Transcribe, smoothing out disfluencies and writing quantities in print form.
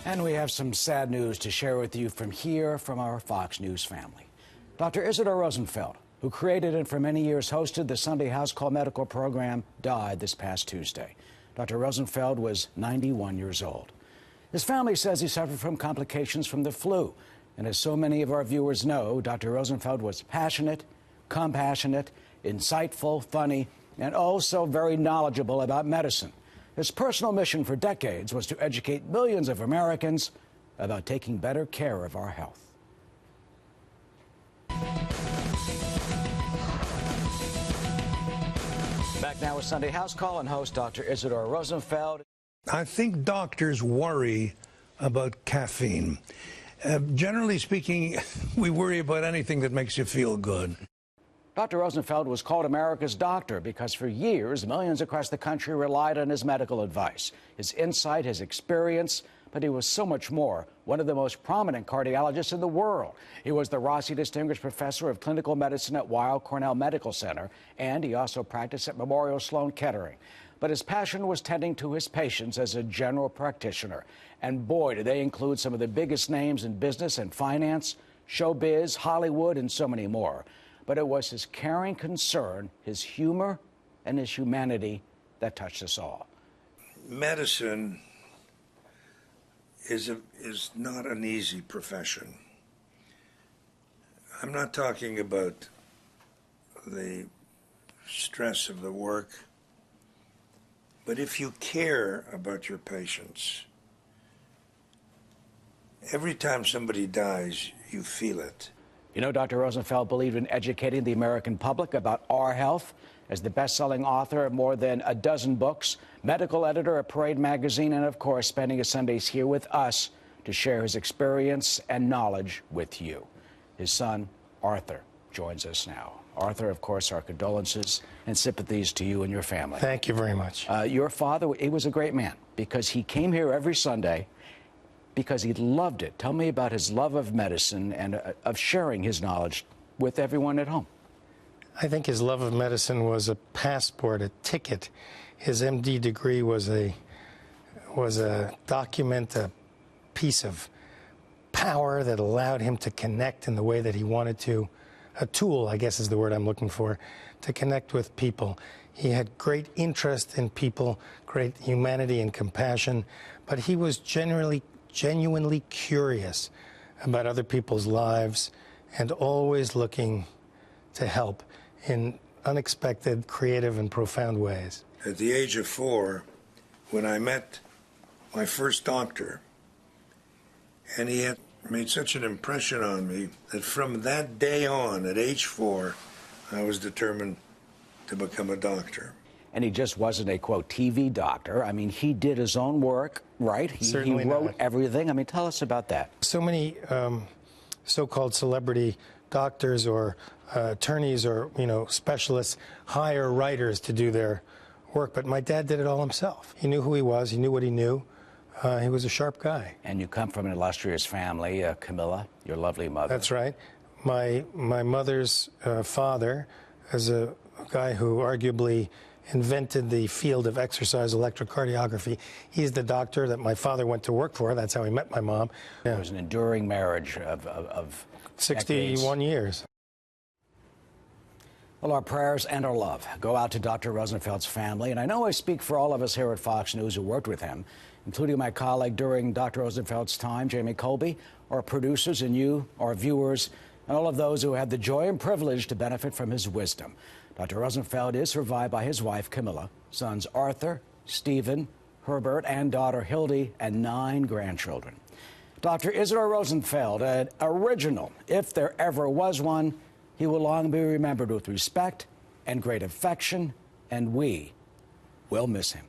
And we have some sad news to share with you from our Fox News family. Dr. Isadore Rosenfeld, who created and for many years hosted the Sunday House Call medical program, died this past Tuesday. Dr. Rosenfeld was 91 years old. His family says he suffered from complications from the flu. And as so many of our viewers know, Dr. Rosenfeld was passionate, compassionate, insightful, funny, and also very knowledgeable about medicine. His personal mission for decades was to educate millions of Americans about taking better care of our health. Back now with Sunday House Call and host Dr. Isadore Rosenfeld. I think doctors worry about caffeine. Generally speaking, we worry about anything that makes you feel good. Dr. Rosenfeld was called America's doctor because for years, millions across the country relied on his medical advice, his insight, his experience, but he was so much more. One of the most prominent cardiologists in the world. He was the Rossi Distinguished Professor of Clinical Medicine at Weill Cornell Medical Center, and he also practiced at Memorial Sloan Kettering. But his passion was tending to his patients as a general practitioner. And boy, do they include some of the biggest names in business and finance, showbiz, Hollywood, and so many more. But it was his caring concern, his humor, and his humanity that touched us all. Medicine is not an easy profession. I'm not talking about the stress of the work, but if you care about your patients, every time somebody dies, you feel it. You know, Dr. Rosenfeld believed in educating the American public about our health. As the best-selling author of more than a dozen books, medical editor at Parade magazine, and of course, spending his Sundays here with us to share his experience and knowledge with you. His son, Arthur, joins us now. Arthur, of course, our condolences and sympathies to you and your family. Thank you very much. Your father, he was a great man because he came here every Sunday because he loved it. Tell me about his love of medicine and of sharing his knowledge with everyone at home. I think his love of medicine was a passport, a ticket. His MD degree was a document, a piece of power that allowed him to connect in the way that he wanted to. A tool, I guess is the word I'm looking for, to connect with people. He had great interest in people, great humanity and compassion, but he was genuinely curious about other people's lives and always looking to help in unexpected, creative, and profound ways. At the age of 4, when I met my first doctor, and he had made such an impression on me that from that day on, at age 4, I was determined to become a doctor. And he just wasn't a, quote, TV doctor. I mean, he did his own work, right? He wrote everything. I mean, tell us about that. So many so-called celebrity doctors or attorneys or, specialists hire writers to do their work. But my dad did it all himself. He knew who he was. He knew what he knew. He was a sharp guy. And you come from an illustrious family, Camilla, your lovely mother. That's right. My mother's father is a guy who arguably invented the field of exercise electrocardiography. He's the doctor that my father went to work for. That's how he met my mom. Yeah. It was an enduring marriage of 61 decades. years. Well, our prayers and our love go out to Dr. Rosenfeld's family. And I know I speak for all of us here at Fox News who worked with him, including my colleague during Dr. Rosenfeld's time, Jamie Colby, our producers and you, our viewers, and all of those who had the joy and privilege to benefit from his wisdom. Dr. Rosenfeld is survived by his wife, Camilla, sons Arthur, Stephen, Herbert, and daughter Hildy, and 9 grandchildren. Dr. Isadore Rosenfeld, an original, if there ever was one, he will long be remembered with respect and great affection, and we will miss him.